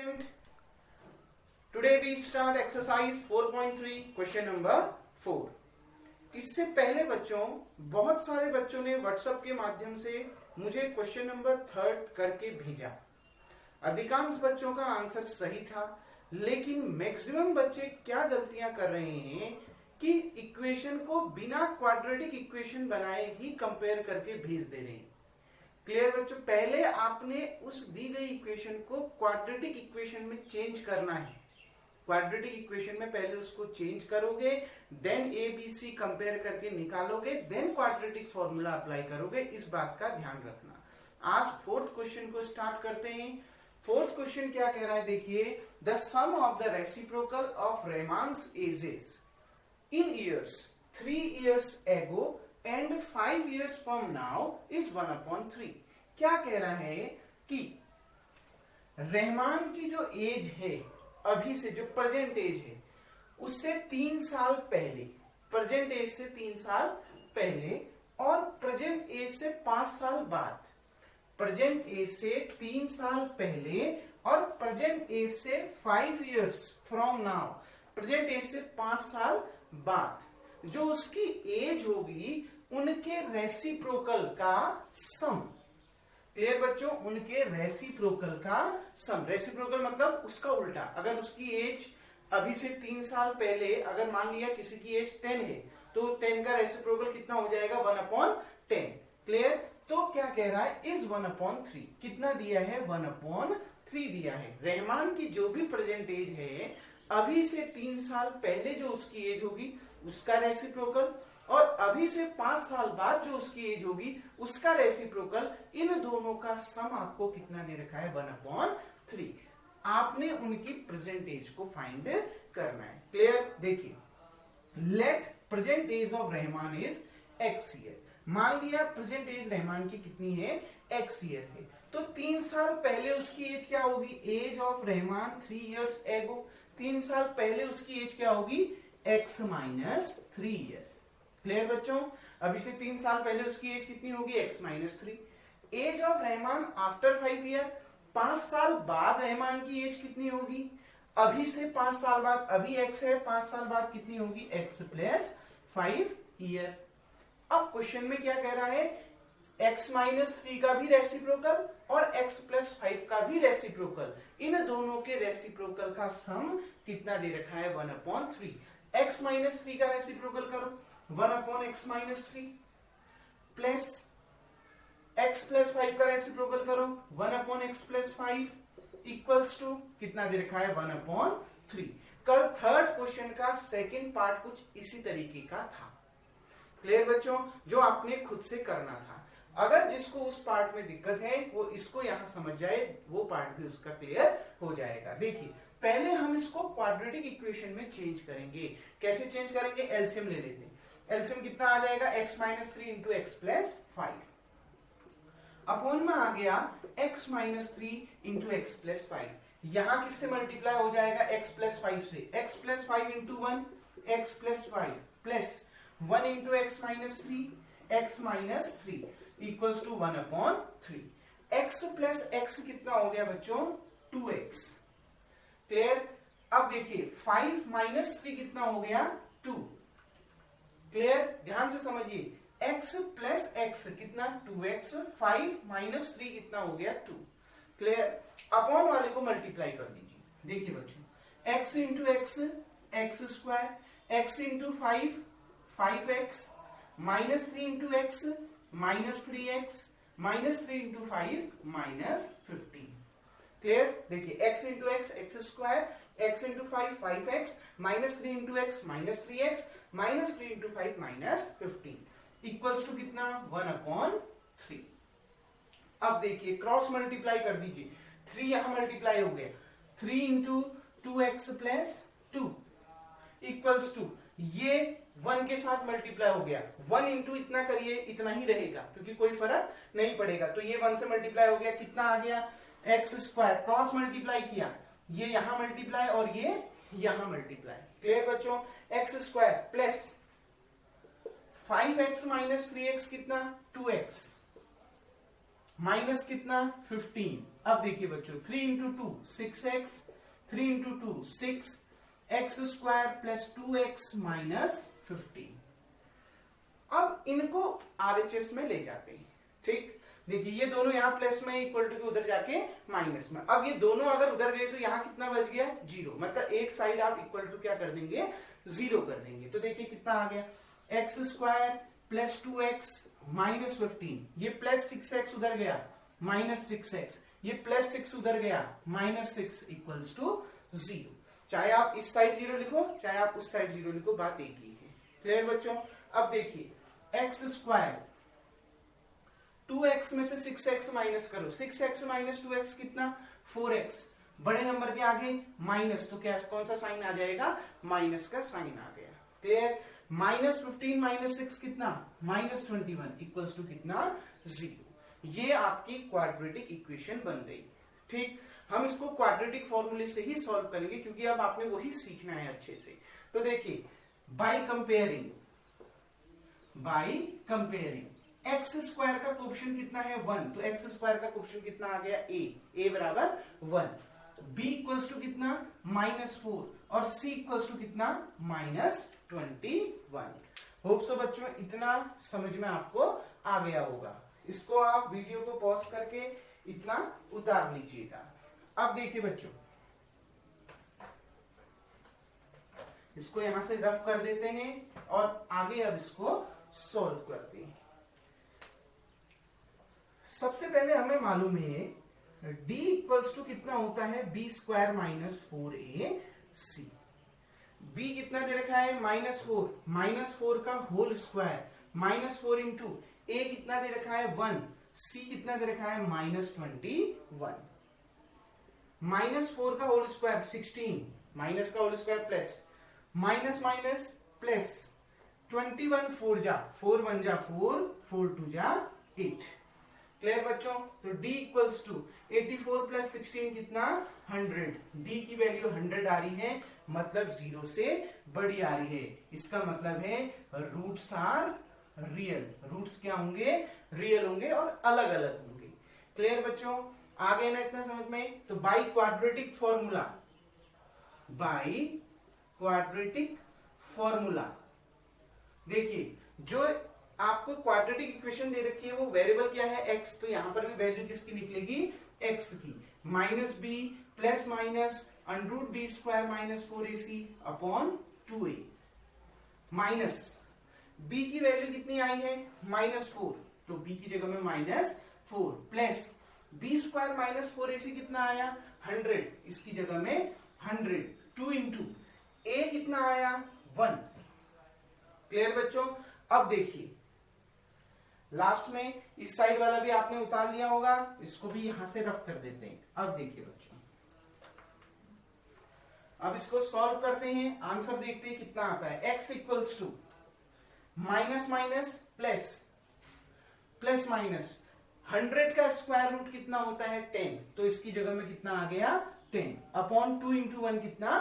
student. Today we start exercise 4.3 question number 4. इससे पहले बच्चों बहुत सारे बच्चों ने व्हाट्सएप के माध्यम से मुझे क्वेश्चन नंबर 3 करके भेजा। अधिकांश बच्चों का आंसर सही था, लेकिन मैक्सिमम बच्चे क्या गलतियां कर रहे हैं कि इक्वेशन को बिना क्वाड्रेटिक इक्वेशन बनाए ही कंपेयर करके भेज दे रहे हैं। क्लियर बच्चों, पहले आपने उस दी गई इक्वेशन को क्वाड्रेटिक इक्वेशन में चेंज करना है। क्वाड्रेटिक इक्वेशन में पहले उसको चेंज करोगे, then A B C compare करके निकालोगे, देन क्वाड्रेटिक फॉर्मूला अप्लाई करोगे। इस बात का ध्यान रखना। आज फोर्थ क्वेश्चन को स्टार्ट करते हैं। फोर्थ क्वेश्चन क्या कह रहा है, देखिए। The sum of the reciprocal of Rehman's ages in years 3 years ago and 5 years from now is 1/3। क्या कह रहा है कि रहमान की जो एज है अभी से, जो प्रेजेंट एज है, उससे 3 साल पहले, प्रेजेंट एज से 3 साल पहले और प्रेजेंट एज से 5 साल बाद, प्रेजेंट एज से 3 साल पहले और प्रेजेंट एज से 5 years from now, present age से 5 साल बाद जो उसकी एज होगी उनके रेसिप्रोकल का सम। क्लियर बच्चों, उनके रेसिप्रोकल का सम। रेसिप्रोकल मतलब उसका उल्टा। अगर उसकी एज अभी से 3 साल पहले, अगर मान लिया किसी की एज 10 है, तो 10 का रेसिप्रोकल कितना हो जाएगा, 1/10। क्लियर। तो क्या कह रहा है, इज 1/3। कितना दिया है, 1/3 दिया है। रहमान की जो भी प्रेजेंट एज है अभी से 3 साल पहले जो उसकी एज होगी उसका रेसिप्रोकल, और अभी से 5 साल बाद जो उसकी एज होगी उसका रेसिप्रोकल, इन दोनों का सम आपको कितना दे रखा है, 1/3। आपने उनकी प्रेजेंट एज को फाइंड करना है। क्लियर। देखिए, let present age of Rahman is x year. मान लिया प्रेजेंट एज रहमान की कितनी है, x ईयर है, तो 3 साल पहले उसकी एज क्या होगी, age of Rahman 3 years ago। 3 साल पहले उसकी एज क्या होगी, x - 3 ईयर। क्लियर बच्चों। अभी से 3 साल पहले उसकी एज कितनी होगी, x - 3। Age of Rahman after 5 year, 5 साल बाद रहमान की एज कितनी होगी, अभी से 5 साल बाद, अभी x है, 5 साल बाद कितनी होगी, x + 5 ईयर। अब क्वेश्चन में क्या कह रहा है, x - 3 का भी रेसिप्रोकल और x + 5 का भी रेसिप्रोकल, इन दोनों के रेसिप्रोकल का सम कितना दे रखा है, 1/3। x - 3 का रेसिप्रोकल करो, 1/x - 3 प्लस x + 5 का रेसिप्रोकल करो, 1/x + 5 इक्वल्स टू कितना दे रखा है, 1/3। कल थर्ड क्वेश्चन का सेकंड पार्ट कुछ इसी तरीके का था। क्लियर बच्चों, जो आपने खुद से करना था। अगर जिसको उस पार्ट में दिक्कत है वो इसको यहां समझ जाए, वो पार्ट भी उसका क्लियर हो जाएगा। देखिए, पहले हम इसको क्वाड्रेटिक इक्वेशन में चेंज करेंगे। कैसे चेंज करेंगे, एलसीएम ले लेते हैं। एलसीएम कितना आ जाएगा, x - 3 × x + 5 अपॉन में आ गया x - 3 × x + 5। यहां किससे मल्टीप्लाई हो जाएगा, x + 5 से। x + 5 × 1 x + 5 plus 1 × x - 3 x - 3 equals to 1/3। x + x कितना हो गया बच्चों, 2x। क्लियर। अब देखिए 5 - 3 कितना हो गया, 2। क्लियर। ध्यान से समझिए, x + x कितना, 2x। 5 - 3 कितना हो गया, 2। क्लियर। अपॉन वाले को मल्टीप्लाई कर दीजिए। देखिए बच्चों, x × x x², x × 5 5x, -3 × x -3x, -3 × 5 -15। Clear. देखिए x × x x², x × 5 5x, -3 × x -3x, -3 × 5 -15 equals to कितना, 1/3। अब देखिए क्रॉस मल्टीप्लाई कर दीजिए, 3 यहां मल्टीप्लाई हो गया, 3 × 2x + 2 इक्वल्स टू, ये 1 के साथ मल्टीप्लाई हो गया, 1 × इतना करिए इतना ही रहेगा क्योंकि कोई फर्क नहीं पड़ेगा। तो ये 1 से मल्टीप्लाई हो गया, कितना आ गया, x²। क्रॉस मल्टीप्लाई किया, ये यहां मल्टीप्लाई और ये यहां मल्टीप्लाई। क्लियर बच्चों। x² प्लस 5x - 3x कितना, 2x, माइनस कितना, 15 अब देखिए बच्चों 3 into 2 6x, 3 into 2 6, x square plus 2x minus 15। अब इनको आरएचएस में ले जाते हैं। ठीक, देखिए ये दोनों यहाँ प्लस में इक्वल टू के उधर जाके माइनस में। अब ये दोनों अगर उधर गए तो यहाँ कितना बच गया 0, मतलब एक साइड आप इक्वल टू क्या कर देंगे 0 कर देंगे। तो देखिए कितना आ गया x square plus 2x minus 15, ये प्लस 6x उधर गया माइनस 6x, ये प्लस 6 उधर गया माइनस 6 इक्वल्स टू 0। चाहे आप इस साइड 0 लिखो चाहे आप उस साइड 0 लिखो, बात एक ही है। क्लियर बच्चों? अब देखिए एक्स स्क्वायर 2x में से 6x माइनस करो, 6x माइनस 2x कितना 4x, बड़े नंबर के आगे माइनस, तो क्या कौन सा साइन आ जाएगा माइनस का साइन आ गया। क्लियर? माइनस 15 माइनस 6 कितना माइनस 21 इक्वल्स टू कितना 0। ये आपकी क्वाड्रेटिक इक्वेशन बन गई। ठीक, हम इसको क्वाड्रेटिक फॉर्मूले से ही सॉल्व करेंगे क्योंकि अब आपने वही सीखना है अच्छे से। तो देखिए बाय कंपेयरिंग एक्स स्क्वायर का कोएफिशिएंट कितना है 1, तो एक्स स्क्वायर का कोएफिशिएंट कितना आ गया a बराबर 1, b इक्वल्स टू कितना -4 और c इक्वल्स टू कितना -21। होप सो बच्चों इतना समझ में आपको आ गया होगा। इसको आप वीडियो को पॉज करके इतना उतार लीजिएगा। अब देखिए बच्चों इसको यहां से रफ कर देते हैं और आगे अब इसको सॉल्व करते हैं। सबसे पहले हमें मालूम है d इक्वल्स टू कितना होता है b square minus 4ac। b कितना दे रखा है -4 का होल स्क्वायर -4 इंटू a कितना दे रखा है 1, c कितना दे रखा है -21, -4 का होल स्क्वायर 16, माइनस का whole square plus minus minus plus 21 4 जा 4 1 जा 4 4 2 जा 8। क्लियर बच्चों? तो d इक्वल्स टू 84 प्लस 16 कितना 100, d की वैल्यू 100 आ रही है, मतलब 0 से बड़ी आ रही है। इसका मतलब है रूट्स आर रियल, रूट्स क्या होंगे रियल होंगे और अलग अलग होंगे। क्लियर बच्चों? आ गए ना इतना समझ में? तो बाय क्वाड्रेटिक फॉर्मूला देखिए जो आपको क्वाड्रेटिक इक्वेशन दे रखी है वो वेरिएबल क्या है x, तो यहां पर भी वैल्यू किसकी निकलेगी x की, minus b plus minus under root B square minus 4ac upon 2a, minus b की वैल्यू कितनी आई है -4, तो b की जगह में -4 plus b square minus 4ac कितना आया 100, इसकी जगह में 100 2 इंटू a कितना आया 1। क्लियर बच्चों? अब देखिए लास्ट में इस साइड वाला भी आपने उतार लिया होगा, इसको भी यहां से रफ कर देते हैं। अब देखिए बच्चों अब इसको सॉल्व करते हैं, आंसर देखते हैं कितना आता है। x equals to minus minus plus plus minus 100 का स्क्वायर रूट कितना होता है 10, तो इसकी जगह में कितना आ गया 10 अपॉन 2 इंटू 1 कितना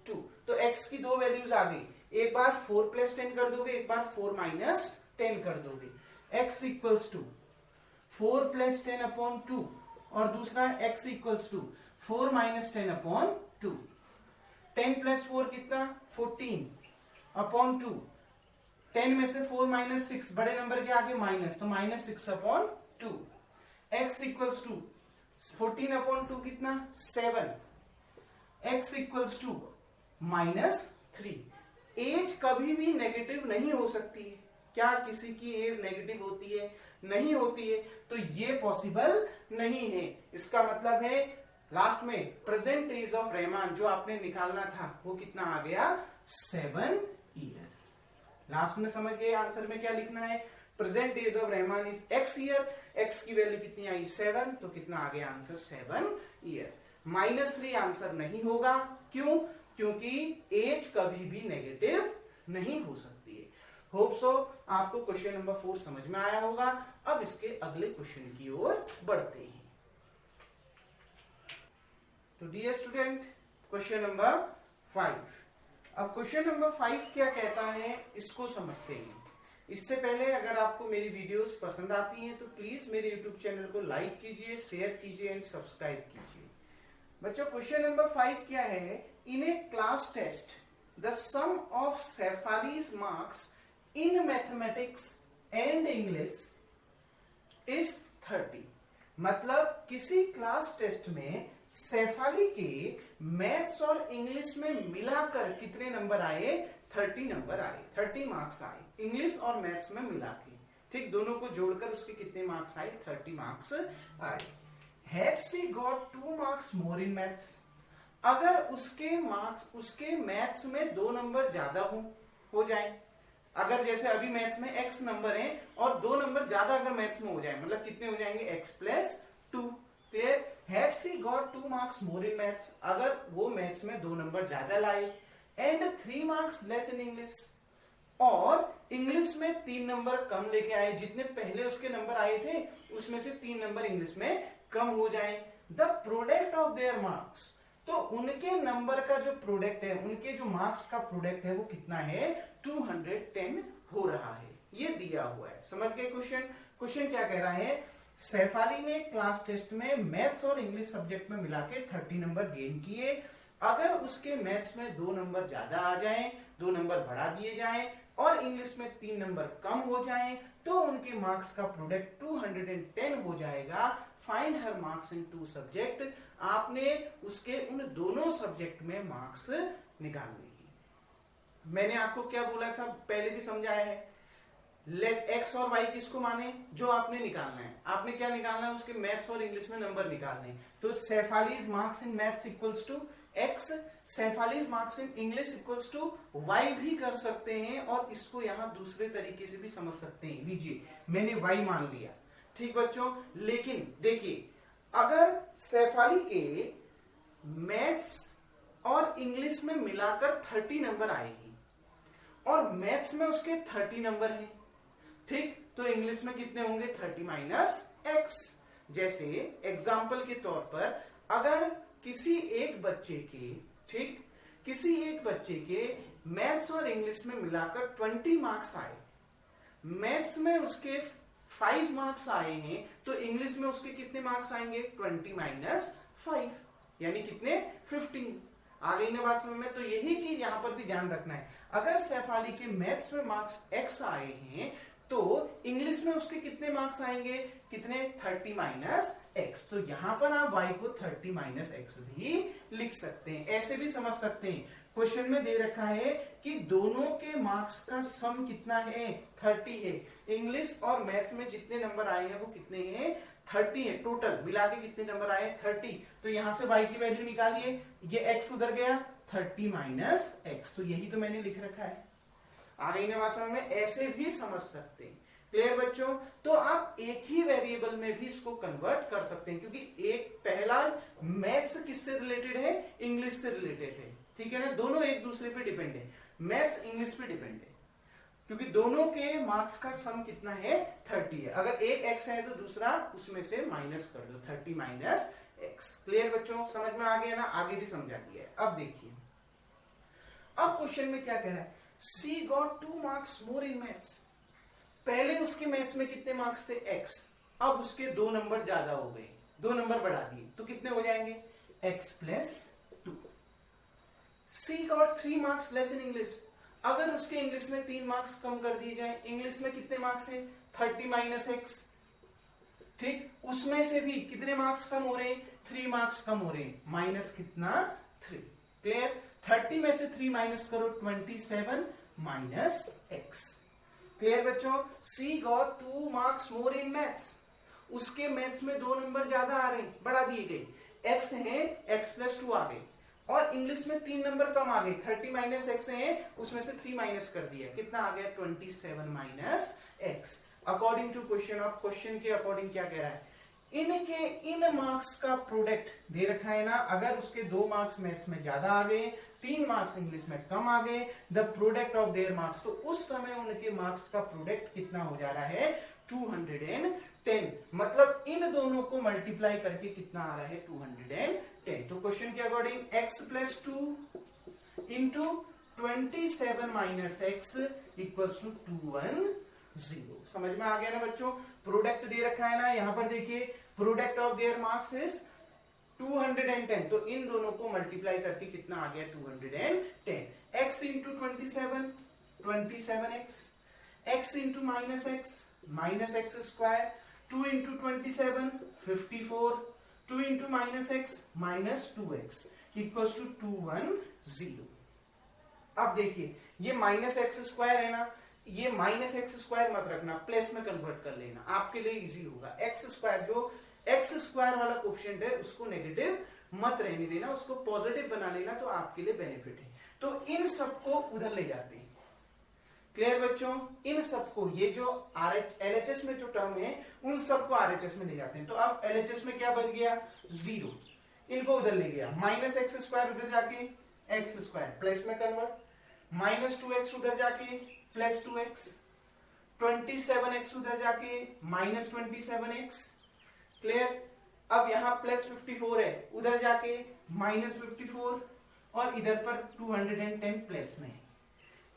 2। तो x की दो वैल्यूज आ गई, एक बार 4 प्लस 10 कर दोगे, एक बार 4 माइनस 10 कर दोगे। x equals to 4 plus 10 upon 2 और दूसरा x equals to 4 minus 10 upon 2। 10 plus 4 कितना 14 अपॉन 2, 10 में से 4 माइनस 6, बड़े नंबर के आगे माइनस, तो -6 upon 2। x equals to 14 upon 2 कितना 7, x इक्वल्स टू -3। एज कभी भी नेगेटिव नहीं हो सकती है। क्या किसी की एज नेगेटिव होती है? नहीं होती है, तो ये पॉसिबल नहीं है। इसका मतलब है लास्ट में प्रेजेंट एज ऑफ रहमान जो आपने निकालना था वो कितना आ गया 7 ईयर। लास्ट में समझ गए आंसर में क्या लिखना है, present age of Rahman is x year, x की वैल्यू कितनी आई 7, तो कितना आ गया आंसर 7 ईयर। -3 आंसर नहीं होगा, क्यों? क्योंकि एज कभी भी नेगेटिव नहीं हो सकती है। होप सो आपको क्वेश्चन नंबर 4 समझ में आया होगा। अब इसके अगले क्वेश्चन की ओर बढ़ते हैं। तो डियर स्टूडेंट क्वेश्चन नंबर 5। अब क्वेश्चन नंबर 5 क्या कहता है इसको समझते हैं। इससे पहले अगर आपको मेरी वीडियोस पसंद आती हैं तो प्लीज मेरे यूट्यूब चैनल को लाइक कीजिए, शेयर कीजिए एंड सब्सक्राइब कीजिए। बच्चों क्वेश्चन नंबर 5 क्या है? In a class test the sum of Shefali's marks in mathematics and English is 30। मतलब किसी क्लास टेस्ट में शेफाली के मैथ्स और इंग्लिश में मिलाकर कितने नंबर आए? 30 नंबर आए, 30 मार्क्स आए इंग्लिश और मैथ्स में मिला के। ठीक, दोनों को जोड़कर उसके कितने मार्क्स आए? 30 मार्क्स आए। Had she got 2 marks more in maths? अगर उसके मैथ्स में 2 नंबर ज्यादा हो जाए, अगर जैसे अभी मैथ्स में x नंबर है और 2 नंबर ज्यादा अगर मैथ्स में हो जाए, मतलब कितने हो जाएंगे? x plus 2। Clear? Had she got 2 marks more in maths? अगर वो मैथ्स में 2 नंबर ज्यादा लाए and 3 marks less in English, और इंग्लिश में 3 नंबर कम लेके आए, जितने पहले उसके नंबर आए थे उसमें से 3 नंबर इंग्लिश में कम हो जाए। The product of their marks, तो उनके नंबर का जो प्रोडक्ट है, उनके जो मार्क्स का प्रोडक्ट है वो कितना है? 210 हो रहा है। ये दिया हुआ है, समझ गए क्वेश्चन? क्वेश्चन क्या कह रहा है? शेफाली ने क्लास टेस्ट में मैथ्स और इंग्लिश सब्जेक्ट में मिला के 30 नंबर गेन किए। अगर उसके मैथ्स में 2 नंबर ज्यादा आ जाएं, 2 नंबर बढ़ा दिए जाएं और इंग्लिश में 3 नंबर कम हो जाएं, तो उनके मार्क्स का प्रोडक्ट 210 हो जाएगा। फाइंड हर मार्क्स इन 2 सब्जेक्ट। आपने उसके उन दोनों सब्जेक्ट में मार्क्स निकालने हैं। मैंने आपको क्या बोला था, पहले भी समझाया है। लेट एक्स और वाई किसको माने? जो आपने निकालना है। आपने क्या निकालना है? उसके मैथ्स और इंग्लिश में नंबर निकालने। तो Shefali's marks in maths equals to x, Shefali's marks in English equals to y भी कर सकते हैं, और इसको यहां दूसरे तरीके से भी समझ सकते हैं। लीजिए, मैंने y मान लिया, ठीक बच्चों। लेकिन देखिए, अगर Shefali के मैथ्स और इंग्लिश में मिलाकर 30 नंबर आएगी और मैथ्स में उसके 30 नंबर हैं, ठीक, तो इंग्लिश में कितने होंगे? 30 माइनस x। जैसे एग्जाम्पल के तौर पर, अगर किसी एक बच्चे के मैथ्स और इंग्लिश में मिलाकर 20 मार्क्स आए, मैथ्स में उसके 5 मार्क्स आए हैं, तो इंग्लिश में उसके कितने मार्क्स आएंगे? 20 माइनस 5, यानी कितने? 15। आ गई ना बात समझ में? तो यही चीज यहां पर भी ध्यान रखना है। अगर शेफाली के मैथ्स में मार्क्स x आए हैं, तो इंग्लिश में उसके कितने मार्क्स आएंगे? कितने? 30 माइनस x। तो यहां पर आप y को 30 माइनस x भी लिख सकते हैं, ऐसे भी समझ सकते हैं। क्वेश्चन में दे रखा है कि दोनों के मार्क्स का सम कितना है? 30 है। इंग्लिश और मैथ्स में जितने नंबर आए हैं वो कितने हैं? 30 है। टोटल मिला के कितने नंबर आए? 30। तो यहां से y की वैल्यू निकालिए, ये x उधर गया, 30 माइनस x। तो यही तो मैंने लिख रखा है। आ गई ना बात समझ में? ऐसे भी समझ सकते हैं। क्लियर बच्चों? तो आप एक ही वेरिएबल में भी इसको कन्वर्ट कर सकते हैं, क्योंकि एक पहला मैथ्स किससे रिलेटेड है? इंग्लिश से रिलेटेड है, ठीक है ना? दोनों एक दूसरे पे डिपेंड है, मैथ्स इंग्लिश पे डिपेंड है, क्योंकि दोनों के मार्क्स का सम कितना है? 30 है। अगर एक x है तो दूसरा उसमें से माइनस कर दो, 30 माइनस x। क्लियर बच्चों? समझ में आ गया ना? आगे भी समझा दिया है। अब देखिए, अब क्वेश्चन में क्या कह रहा है? She got 2 marks more in maths। पहले उसके मैथ्स में कितने मार्क्स थे? x। अब उसके 2 नंबर ज्यादा हो गए, 2 नंबर बढ़ा दिए, तो कितने हो जाएंगे? x plus 2। She got 3 marks less in English। अगर उसके इंग्लिश में 3 मार्क्स कम कर दिए जाए, इंग्लिश में कितने मार्क्स हैं? 30 माइनस x, ठीक, उसमें से भी कितने मार्क्स कम हो रहे हैं? 3 मार्क्स कम हो रहे हैं, माइनस कितना? 3। क्लियर? 30 में से 3 माइनस करो, 27 माइनस x। क्लियर बच्चों? She got 2 marks more in maths। उसके मैथ्स में 2 नंबर ज्यादा आ रहे हैं, बढ़ा दिए गए, x है, x प्लस 2 आ गए, और इंग्लिश में 3 नंबर कम आ गए, 30 माइनस x है, उसमें से 3 माइनस कर दिया, कितना आ गया? 27 minus x। According to question, और क्वेश्चन के अकॉर्डिंग क्या कह रहा है? इनके इन मार्क्स का प्रोडक्ट दे रखा है ना, अगर उसके 2 मार्क्स मैथ्स में ज्यादा आ गए, 3 मार्क्स इंग्लिश में कम आ गए, the product of their marks, तो उस समय उनके मार्क्स का प्रोडक्ट कितना हो जा रहा है? 210। मतलब इन दोनों को मल्टीप्लाई करके कितना आ रहा है? 210। तो क्वेश्चन के according x plus 2 into 27 minus x equals to 210। 0। समझ में आ गया ना बच्चों? प्रोडक्ट दे रखा है ना, यहां पर देखिए product of their marks is 210, तो इन दोनों को मल्टीप्लाई करके कितना आ गया 210। x into 27 27x, x into minus X square, 2 into 27 54, 2 into minus -2x equals to 210। अब देखिए ये माइनस एक्स स्क्वायर है ना, ये माइनस एक्स स्क्वायर मत रखना, प्लस में कन्वर्ट कर लेना, आपके लिए इजी होगा। एक्स स्क्वायर, जो एक्स स्क्वायर वाला कोएफिशिएंट है उसको नेगेटिव मत रहने देना, उसको पॉजिटिव बना लेना, तो आपके लिए बेनिफिट है। तो इन सबको उधर ले जाते हैं। क्लियर बच्चों? इन सबको, ये जो एलएचएस में जो टर्म है उन सबको आरएचएस में ले जाते हैं। तो अब एलएचएस में क्या बच गया 0, इनको उधर ले गया, माइनस एक्स स्क्वायर उधर जाके एक्स स्क्वायर प्लस में कन्वर्ट, -2x उधर जाके +2x, 27x उधर जाके -27x। क्लियर? अब यहां +54 है, उधर जाके -54, और इधर पर 210 प्लस में।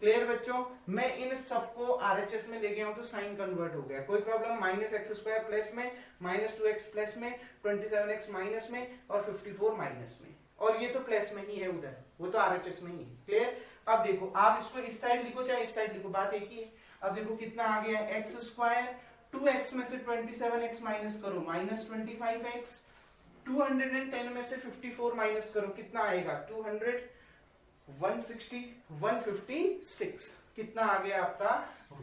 क्लियर बच्चों? मैं इन सबको आरएचएस में ले गया हूं तो साइन कन्वर्ट हो गया, कोई प्रॉब्लम? -x² प्लस में, -2x प्लस में, 27x माइनस में, और 54 माइनस में, और ये तो प्लस में ही है उधर, वो तो आरएचएस में ही है। क्लियर? अब देखो, आप इसको इस साइड लिखो चाहे इस साइड लिखो, बात एक ही है। अब देखो कितना आ गया x², 2x में से 27x माइनस करो -25x, 210 में से 54 माइनस करो कितना आएगा 200, 160, 156, कितना आ गया आपका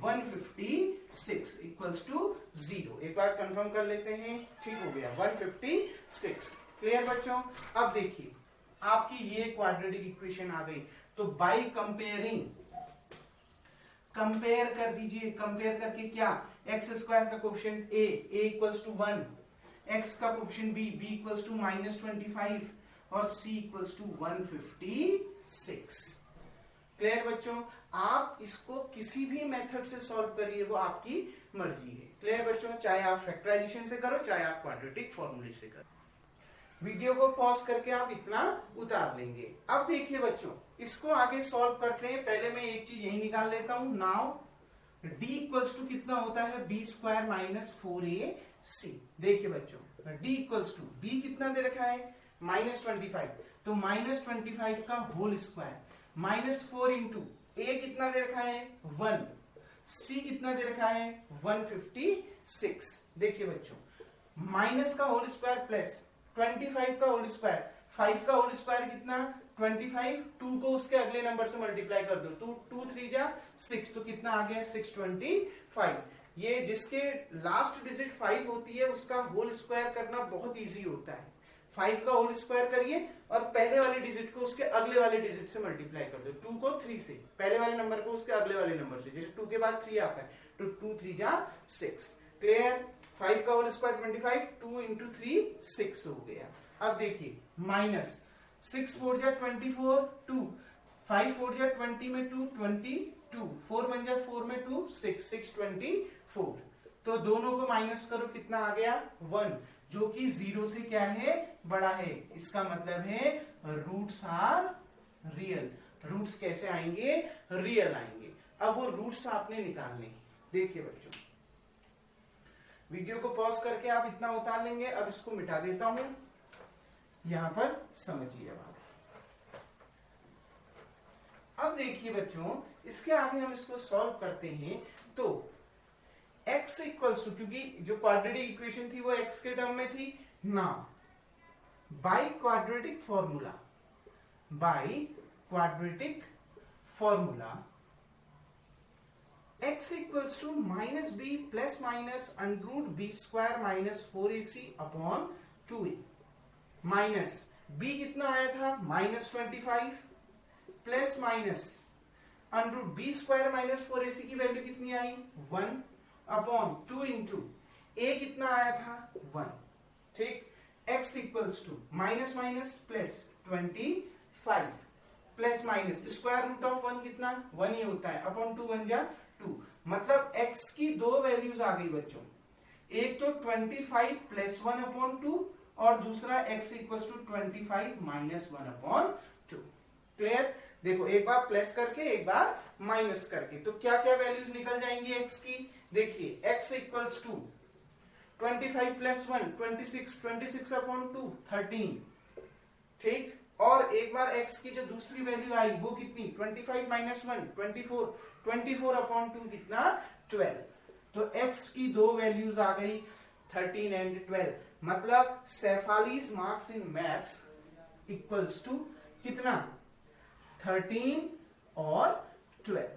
156 इक्वल्स टू 0। एक बार कंफर्म कर लेते हैं, ठीक हो गया 156। क्लियर बच्चों? अब देखिए आपकी ये क्वाड्रेटिक इक्वेशन आ गई, तो बाय कंपेयरिंग, कंपेयर कर दीजिए, कंपेयर करके क्या, x² का coefficient a equals to 1, x का कोएफिशिएंट b इक्वल्स टू -25, और c इक्वल्स टू 156। क्लियर बच्चों? आप इसको किसी भी मेथड से सॉल्व करिए, वो आपकी मर्जी है। क्लियर बच्चों? चाहे आप फैक्टराइजेशन से करो, चाहे आप क्वाड्रेटिक फॉर्मूले से करो। वीडियो को पॉज करके आप इतना उतार लेंगे। अब देखिए बच्चों, इसको आगे सॉल्व करते हैं। पहले मैं एक चीज यही निकाल लेता हूं, नाउ d इक्वल्स टू कितना होता है b² - 4ac। देखिए बच्चों, d इक्वल्स टू, b कितना दे रखा है -25, तो -25 का होल स्क्वायर, -4 इंटू a कितना दे रखा है 1, c कितना दे रखा है 156। देखिए बच्चों, माइनस का होल स्क्वायर प्लस 25 का होल स्क्वायर, 5 का होल स्क्वायर कितना 25, 2 को उसके अगले नंबर से मल्टीप्लाई कर दो, 2 3 जा 6, तो कितना आ गया 625। ये जिसके लास्ट डिजिट 5 होती है उसका होल स्क्वायर करना बहुत इजी होता है। 5 का होल स्क्वायर करिए और पहले वाले डिजिट को उसके अगले वाले डिजिट से मल्टीप्लाई कर दो, 2 को 3 से, पहले वाले नंबर को उसके अगले वाले नंबर से, जैसे 2 के बाद 3 आता है तो 2 3 जा 6। क्लियर? 5 का होल स्क्वायर 25, 2 इंटू 3 6 हो गया। अब देखिए माइनस 6 4 जा 24, 2 5 4 जा 20 में 2 22, 4 1 जा 4 में 2 6 6 24। तो दोनों को माइनस करो, कितना आ गया 1, जो कि 0 से क्या है बड़ा है। इसका मतलब है रूट्स आर रियल। रूट्स कैसे आएंगे? रियल आएंगे। अब वो रूट्स आपने निकालने। देखिए बच्चों, वीडियो को पॉज करके आप इतना उतार लेंगे। अब इसको मिटा देता हूं, यहां पर समझिए बात। अब देखिए बच्चों, इसके आगे हम इसको सॉल्व करते हैं तो x इक्वल्स टू, क्योंकि जो क्वाड्रेटिक इक्वेशन थी वो x के टर्म में थी ना, by quadratic formula x equals to -b plus minus √b² - 4ac upon 2a। Minus b कितना आया था -25, प्लस माइनस √b² - 4ac की वैल्यू कितनी आई 1 अपॉन 2 इंटू a कितना आया था 1। ठीक? x equals to minus minus plus 25 plus minus square root of 1 कितना 1 ही होता है, अपॉन 2 1 जा 2। मतलब x की दो वैल्यूज आ गई बच्चों, एक तो 25 प्लस 1 अपॉन 2 और दूसरा x equals to 25 minus 1 upon 2। Clear? देखो, एक बार प्लस करके एक बार माइनस करके, तो क्या क्या वैल्यूज निकल जाएंगी x की, देखिए x equals to 25 plus 1 26, 26 upon 2 13, ठीक। और एक बार x की जो दूसरी वैल्यू आई वो कितनी 25 माइनस 1 24, 24 अपॉन 2 कितना 12। तो x की दो वैल्यूज आ गई 13 एंड 12, मतलब Shefali's marks in maths equals to कितना 13 और 12।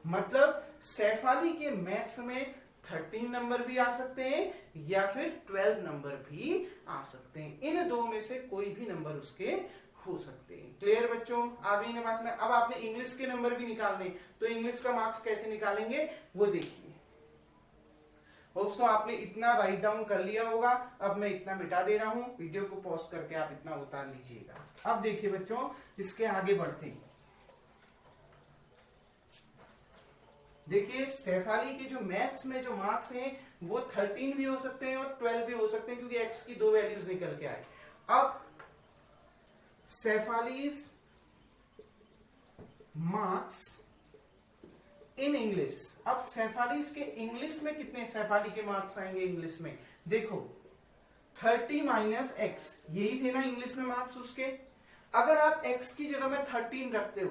मतलब सेफाली के मैथ्स में 13 नंबर भी आ सकते हैं या फिर 12 नंबर भी आ सकते हैं, इन दो में से कोई भी नंबर उसके हो सकते हैं। क्लियर बच्चों, आ गई ना बात में। अब आपने इंग्लिश के नंबर भी निकालने, तो इंग्लिश का मार्क्स कैसे निकालेंगे वो देखिए। होप सो आपने इतना राइट डाउन कर लिया होगा। अब मैं इतना मिटा दे रहा हूं, वीडियो को पॉज करके आप इतना उतार लीजिएगा। अब देखिए बच्चों, इसके आगे बढ़ते हैं। देखिए सेफाली के जो मैथ्स में जो मार्क्स हैं वो 13 भी हो सकते हैं और 12 भी हो सकते हैं, क्योंकि एक्स की दो वैल्यूज निकल के आए। अब सेफालीज मार्क्स इन इंग्लिश, अब सेफालीज के इंग्लिश में कितने सेफाली के मार्क्स आएंगे इंग्लिश में, देखो 30 माइनस एक्स, यही थे ना इंग्लिश में मार्क्स उसके। अगर आप x की जगह में 13 रखते हो,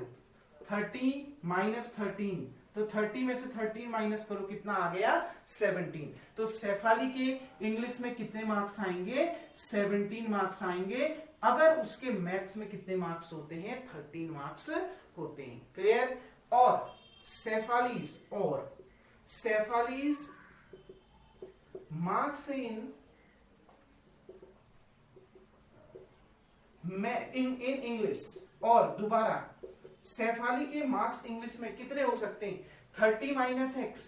30 माइनस 13, तो 30 में से 13 माइनस करो, कितना आ गया 17। तो सेफाली के इंग्लिश में कितने मार्क्स आएंगे 17 मार्क्स आएंगे। अगर उसके मैथ्स में कितने मार्क्स होते हैं 13 मार्क्स होते हैं। क्लियर। और सेफालीज मार्क्स इन इंग्लिश, और दोबारा सेफाली के मार्क्स इंग्लिश में कितने हो सकते हैं 30 माइनस एक्स,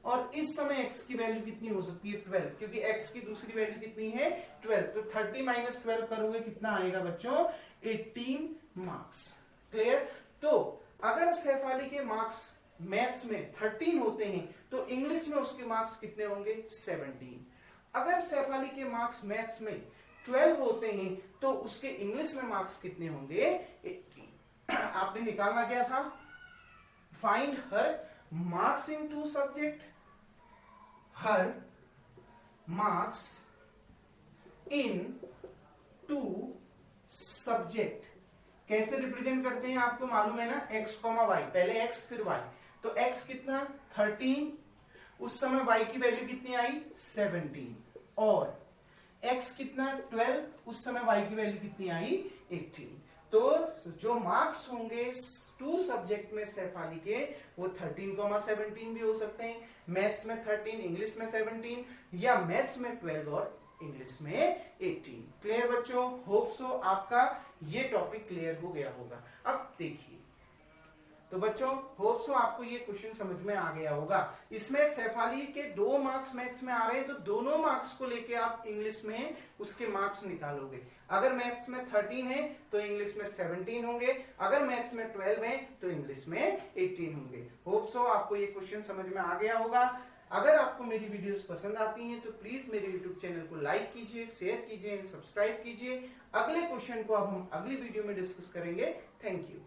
और इस समय x की वैल्यू कितनी हो सकती है 12, क्योंकि x की दूसरी वैल्यू कितनी है 12। तो 30 माइनस 12 करोगे कितना आएगा बच्चों 18 मार्क्स। क्लियर। तो अगर सेफाली के मार्क्स मैथ्स में 13 होते हैं तो इंग्लिश में उसके मार्क्स कितने होंगे 17। अगर सेफाली के मार्क्स मैथ्स में 12 होते हैं तो उसके इंग्लिश में मार्क्स कितने होंगे 18। आपने निकालना क्या था, find her marks in two subject, her marks in two subject. कैसे रिप्रेजेंट करते हैं आपको मालूम है ना, x, y, पहले x फिर y। तो x कितना 13, उस समय y की वैल्यू कितनी आई 17, और x कितना 12, उस समय y की वैल्यू कितनी आई 18। तो जो मार्क्स होंगे टू सब्जेक्ट में सेफाली के वो 13,17 भी हो सकते हैं। मैथ्स में 13, इंग्लिश में 17, या मैथ्स में 12 और इंग्लिश में 18। क्लियर बच्चों, होप सो आपका ये टॉपिक क्लियर हो गया होगा। अब देखिए, तो बच्चों होप सो आपको ये क्वेश्चन समझ में आ गया होगा। इसमें सेफाली के 2 मार्क्स मैथ्स में आ रहे हैं, तो दोनों मार्क्स को लेके आप इंग्लिश में उसके मार्क्स निकालोगे। अगर मैथ्स में 13 है तो इंग्लिश में 17 होंगे, अगर मैथ्स में 12 है तो इंग्लिश में 18 होंगे। होप सो आपको ये क्वेश्चन समझ में आ गया होगा। अगर आपको मेरी वीडियोस पसंद आती हैं तो प्लीज मेरे YouTube चैनल को लाइक कीजिए, शेयर कीजिए, सब्सक्राइब कीजिए। अगले क्वेश्चन को अब हम अगली वीडियो में डिस्कस करेंगे। Thank you.